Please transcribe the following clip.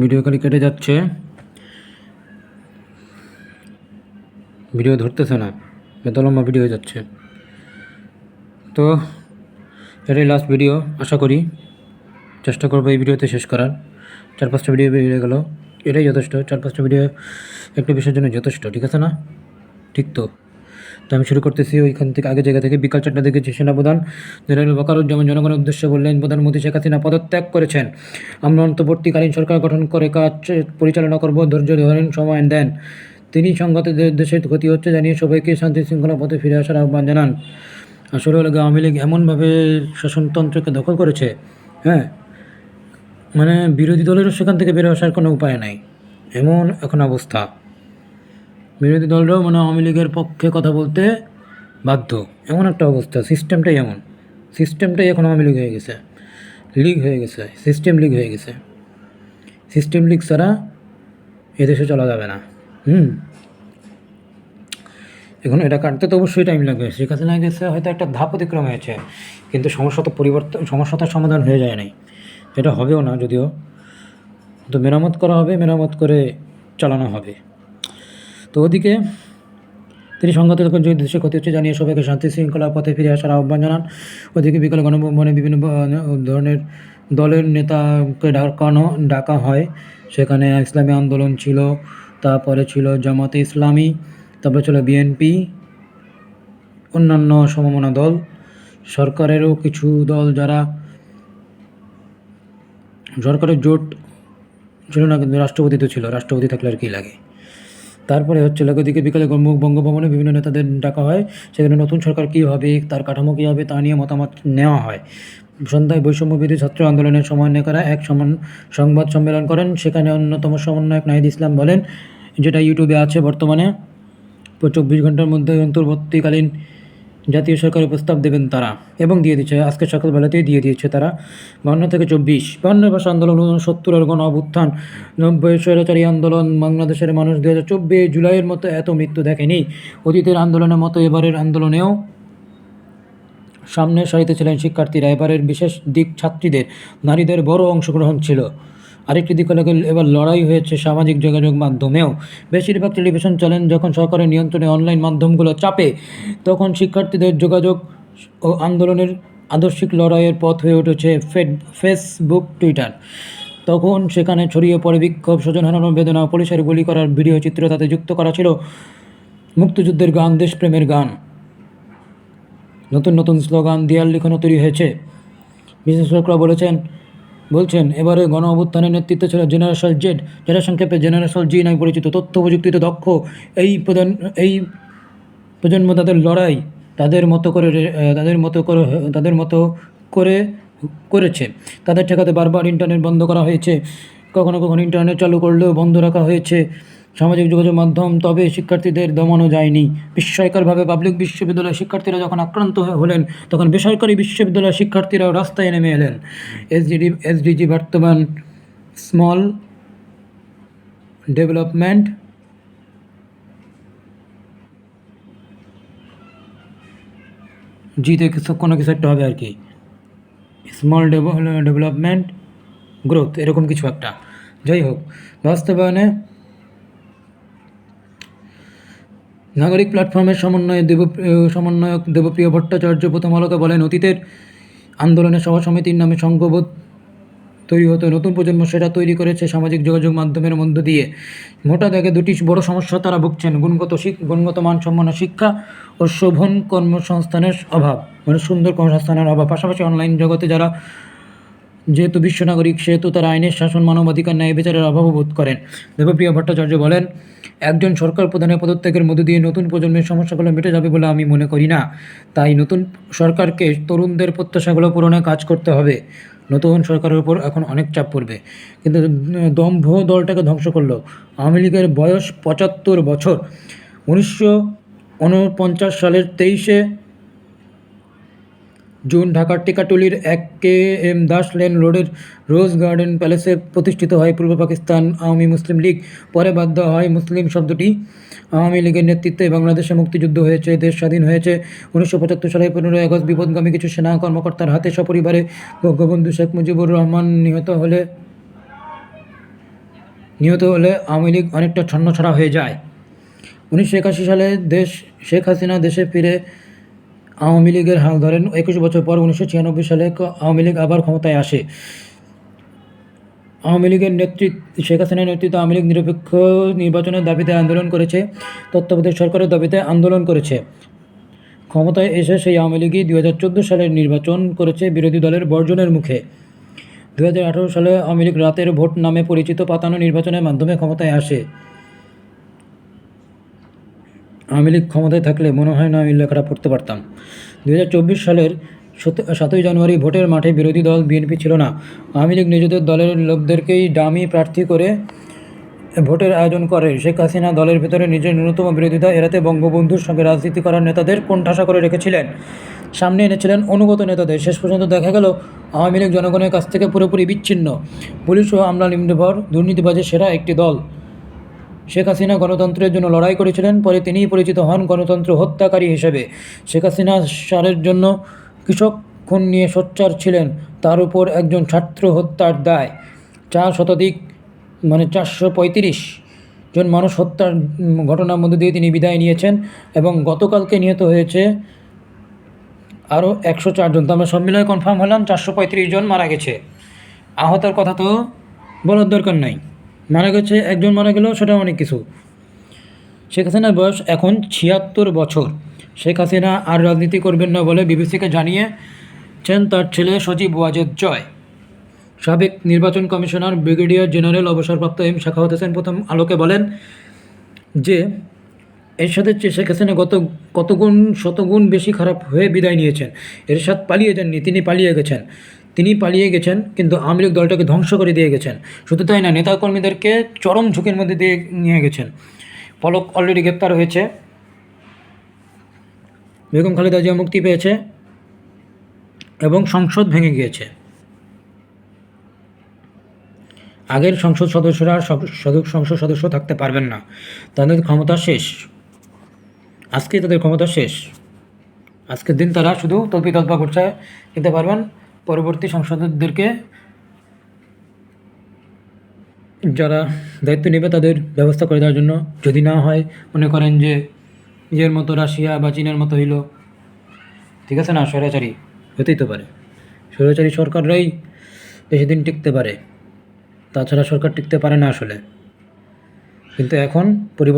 Video খালি কেটে যাচ্ছে, ভিডিও ধরতেছে না, এত লম্বা ভিডিও হয়ে যাচ্ছে। তো এটাই লাস্ট ভিডিও, আশা করি চেষ্টা করবো এই ভিডিওতে শেষ করার। 4-5টা ভিডিও বেরিয়ে গেল, এটাই যথেষ্ট। 4-5টা ভিডিও একটা বিষয়ের জন্য যথেষ্ট, ঠিক আছে না? ঠিক তো আমি শুরু করতেছি ওইখান থেকে, আগের জায়গা থেকে। বিকাল 4টা থেকে সেনাপ্রধান জেনারেল ওয়াকারুজ্জামান জনগণের উদ্দেশ্যে বললেন, প্রধানমন্ত্রী শেখ হাসিনা পদত্যাগ করেছেন, আমরা অন্তর্বর্তীকালীন সরকার গঠন করে কাজ পরিচালনা করব, ধৈর্য ধরেন, সময় দেন। তিনি সংগত দেশের ক্ষতি হচ্ছে জানিয়ে সবাইকে শান্তি শৃঙ্খলা পথে ফিরে আসার আহ্বান জানান। আসলে হলো আওয়ামী লীগ এমনভাবে শাসনতন্ত্রকে দখল করেছে, হ্যাঁ, মানে বিরোধী দলেরও সেখান থেকে বেরো আসার কোনো উপায় নাই, এমন এখন অবস্থা। বিরোধী দলরাও মানে আওয়ামী লীগের পক্ষে কথা বলতে বাধ্য, এমন একটা অবস্থা। সিস্টেমটাই এখন আওয়ামী লীগ হয়ে গেছে, সিস্টেম লিগ হয়ে গেছে। সিস্টেম লিগ ছাড়া এদেশে চলা যাবে না। এখন এটা কাটতে তো অবশ্যই টাইম লাগবে। শেখ হাসিনা গেছে, হয়তো একটা ধাপ অতিক্রম হয়েছে, কিন্তু সমস্যাটার সমাধান হয়ে যায় নাই, এটা হবেও না যদিও। তো মেরামত করা হবে, মেরামত করে চালানো হবে। তো ওদিকে তিনি সংঘাত যে দেশের ক্ষতি হচ্ছে জানিয়ে সবাইকে শান্তি শৃঙ্খলার পথে ফিরে আসার আহ্বান জানান। ওদিকে বিকালে গণভবনে বিভিন্ন ধরনের দলের নেতাকে ডাকা হয়। সেখানে ইসলামী আন্দোলন ছিল, তারপরে ছিল জামাতে ইসলামী, তারপরে ছিল বিএনপি, অন্যান্য সমমনা দল, সরকারেরও কিছু দল, যারা সরকারের জোট ছিল না, কিন্তু রাষ্ট্রপতি তো ছিল, রাষ্ট্রপতি থাকলে আর কি লাগে। তারপরে হচ্ছে ওদিকে বিকালে বঙ্গভবনে বিভিন্ন নেতাদের ডাকা হয়। সেখানে নতুন সরকার কী হবে, তার কাঠামো কী হবে, তা নিয়ে মতামত নেওয়া হয়। সন্ধ্যায় বৈষম্যবিরোধী ছাত্র আন্দোলনের সমন্বয়করা এক সংবাদ সম্মেলন করেন। সেখানে অন্যতম সমন্বয়ক নাহিদ ইসলাম বলেন, যেটা ইউটিউবে আছে বর্তমানে, 24 ঘন্টার মধ্যে অন্তর্বর্তীকালীন জাতীয় সরকারের প্রস্তাব দেবেন তারা, এবং দিয়ে দিচ্ছে, আজকে সকালবেলাতেই দিয়ে দিয়েছে তারা। 52 থেকে 24, 52 ভাষা আন্দোলন, 70-এর গণ অভ্যুত্থান, 90-এর স্বৈরাচারী আন্দোলন, বাংলাদেশের মানুষ 2024 জুলাইয়ের মতো এত মৃত্যু দেখেনি। অতীতের আন্দোলনের মতো এবারের আন্দোলনেও সামনের সারিতে ছিলেন শিক্ষার্থীরা। এবারের বিশেষ দিক ছাত্রীদের, নারীদের বড় অংশগ্রহণ ছিল। আরেকটি দিক হলো এবার লড়াই হয়েছে সামাজিক যোগাযোগ মাধ্যমেও। বেশিরভাগ টেলিভিশন চ্যানেল যখন সরকারের নিয়ন্ত্রণে অনলাইন মাধ্যমগুলো চাপে, তখন শিক্ষার্থীদের যোগাযোগ ও আন্দোলনের আদর্শিক লড়াইয়ের পথ হয়ে উঠেছে ফেসবুক, টুইটার। তখন সেখানে ছড়িয়ে পড়ে বিক্ষোভ, স্বজন হারানোর বেদনা, পুলিশের গুলি করার ভিডিও চিত্র। তাতে যুক্ত করা ছিল মুক্তিযুদ্ধের গান, দেশপ্রেমের গান, নতুন নতুন স্লোগান, দেয়াল লিখনও তৈরি হয়েছে। বিশেষজ্ঞরা বলছেন এবারে গণ অভ্যুত্থানের নেতৃত্বে ছিল জেনারেশন জেড, যেটা সংক্ষেপে জেনারেশন জি নামে পরিচিত। তথ্য প্রযুক্তিতে দক্ষ এই প্রজন্ম তাদের লড়াই তাদের মতো করে করেছে। তাদের ঠেকাতে বারবার ইন্টারনেট বন্ধ করা হয়েছে, কখনো কখনো ইন্টারনেট চালু করলেও বন্ধ রাখা হয়েছে সামাজিক যোগাযোগ মাধ্যম, তবে শিক্ষার্থীদের দমানো যায়নি। বিস্ময়করভাবে পাবলিক বিশ্ববিদ্যালয়ের শিক্ষার্থীরা যখন আক্রান্ত হলেন, তখন বেসরকারি বিশ্ববিদ্যালয়ের শিক্ষার্থীরাও রাস্তায় নেমে এলেন। এসডিজি বর্তমান স্মল ডেভেলপমেন্ট জিতে কোনো কিছু একটা হবে আর কি, স্মল ডেভেলপমেন্ট গ্রোথ, এরকম কিছু একটা। যাই হোক, বাস্তবায়নে নাগরিক প্ল্যাটফর্মের সমন্বয়ক দেবপ্রিয় ভট্টাচার্য প্রথম আলোকে বলেন, অতীতের আন্দোলনের সভা সমিতির নামে সংঘবোধ তৈরি হতো, নতুন প্রজন্ম সেটা তৈরি করেছে সামাজিক যোগাযোগ মাধ্যমের মধ্য দিয়ে। মোটা দাগে দুটি বড় সমস্যা তারা ভুগছেন: গুণগত মানসম্পন্ন শিক্ষা ও শোভন কর্মসংস্থানের অভাব, মানে সুন্দর কর্মসংস্থানের অভাব। পাশাপাশি অনলাইন জগতে যারা যেহেতু বিশ্ব নাগরিক, সেহেতু তারা আইনের শাসন, মানবাধিকার, ন্যায় বিচারের অভাবও বোধ করেন। দেবপ্রিয় ভট্টাচার্য বলেন, একজন সরকার প্রধানের পদত্যাগের মধ্য দিয়ে নতুন প্রজন্মের সমস্যাগুলো মিটে যাবে বলে আমি মনে করি না। তাই নতুন সরকারকে তরুণদের প্রত্যাশাগুলো পূরণে কাজ করতে হবে। নতুন সরকারের উপর এখন অনেক চাপ পড়বে, কিন্তু দম্ভ দলটাকে ধ্বংস করলো। আওয়ামী লীগের বয়স 75 বছর। 1949 সালের 23শে জুন ঢাকার টিকাটুলির 1 KM দাস লেন রোডের রোজ গার্ডেন প্যালেসে প্রতিষ্ঠিত হয় পূর্ব পাকিস্তান আওয়ামী মুসলিম লীগ। পরে বাদ দেওয়া হয় মুসলিম শব্দটি। আওয়ামী লীগের নেতৃত্বে বাংলাদেশে মুক্তিযুদ্ধ হয়েছে, দেশ স্বাধীন হয়েছে। 1975 সালের 15ই আগস্ট বিপদগামী কিছু সেনা কর্মকর্তার হাতে সপরিবারে বঙ্গবন্ধু শেখ মুজিবুর রহমান নিহত হলে নিহত হলে আওয়ামী লীগ অনেকটা ছন্নছাড়া হয়ে যায়। 1981 সালে শেখ হাসিনা দেশে ফিরে আওয়ামী লীগের হাল ধরেন। 21 বছর পর 1996 সালে আওয়ামী লীগ আবার ক্ষমতায় আসে। শেখ হাসিনার নেতৃত্বে আওয়ামী লীগ নিরপেক্ষ নির্বাচনের দাবিতে আন্দোলন করেছে, তত্ত্বাবধায়ক সরকারের দাবিতে আন্দোলন করেছে। ক্ষমতায় এসে সেই আওয়ামী লীগই 2014 সালের নির্বাচন করেছে বিরোধী দলের বর্জনের মুখে। 2018 সালে আওয়ামী লীগ রাতের ভোট নামে পরিচিত পাতানো নির্বাচনের মাধ্যমে ক্ষমতায় আসে। আওয়ামী লীগ ক্ষমতায় থাকলে মনে হয় না আমি লেখাটা পড়তে পারতাম। 2024 সালের 7ই জানুয়ারি ভোটের মাঠে বিরোধী দল বিএনপি ছিল না। আওয়ামী লীগ নিজেদের দলের লোকদেরকেই ডামি প্রার্থী করে ভোটের আয়োজন করে। শেখ হাসিনা দলের ভেতরে নিজের ন্যূনতম বিরোধিতা এড়াতে বঙ্গবন্ধুর সঙ্গে রাজনীতি করার নেতাদের কোণঠাসা করে রেখেছিলেন। সামনে এনেছিলেন অনুগত নেতাদের। শেষ পর্যন্ত দেখা গেল আওয়ামী লীগ জনগণের কাছ থেকে পুরোপুরি বিচ্ছিন্ন। পুলিশ ও আমলা নিম্নভর দুর্নীতিবাজের সেরা একটি দল। শেখ হাসিনা গণতন্ত্রের জন্য লড়াই করেছিলেন, পরে তিনিই পরিচিত হন গণতন্ত্র হত্যাকারী হিসেবে। শেখ হাসিনা সারের জন্য কৃষক খুন নিয়ে সোচ্চার ছিলেন, তার উপর একজন ছাত্র হত্যার দায়। 435 জন মানুষ হত্যার ঘটনার মধ্যে দিয়ে তিনি বিদায় নিয়েছেন এবং গতকালকে নিহত হয়েছে আরও 104 জন। তো আমরা সব মিলিয়ে কনফার্ম হলাম 435 জন মারা গেছে। আহতের কথা তো বলার দরকার নাই, মারা গেছে একজন, মারা গেলেও সেটা অনেক কিছু। শেখ হাসিনার বয়স এখন 76 বছর। শেখ হাসিনা আর রাজনীতি করবেন না বলে বিবিসিকে জানিয়েছেন তার ছেলে সজীব ওয়াজেদ জয়। সাবেক নির্বাচন কমিশনার ব্রিগেডিয়ার জেনারেল অবসরপ্রাপ্ত এম সাখাওয়াত হোসেন প্রথম আলোকে বলেন যে এর সাথে শেখ হাসিনা শতগুণ বেশি খারাপ হয়ে বিদায় নিয়েছেন। এরশাদ পালিয়ে যাননি, তিনি পালিয়ে গেছেন কিন্তু আওয়ামী লীগ দলটাকে ধ্বংস করে দিয়ে গেছেন। শুধু তাই না, নেতাকর্মীদেরকে চরম ঝুঁকির মধ্যে দিয়ে নিয়ে গেছেন। পলক অলরেডি গ্রেপ্তার হয়েছে, বেগম খালেদা জিয়া মুক্তি পেয়েছে এবং সংসদ ভেঙে গিয়েছে। আগের সংসদ সদস্যরা সংসদ সদস্য থাকতে পারবেন না, তাদের ক্ষমতা শেষ। আজকেই তাদের ক্ষমতা শেষ। আজকের দিন তারা শুধু তল্পা করছে নিতে পারবেন পরবর্তী সংসদদেরকে, যারা দায়িত্ব নেবে তাদের ব্যবস্থা করে দেওয়ার জন্য। যদি না হয়, মনে করেন যে নিজের মতো রাশিয়া বা চীনের মতো হইল, ঠিক আছে না, স্বৈরাচারী হতেই তো পারে। স্বৈরাচারী সরকাররাই বেশি দিন টিকতে পারে, তাছাড়া সরকার টিকতে পারে না আসলে। কিন্তু এখন পরিবর্তন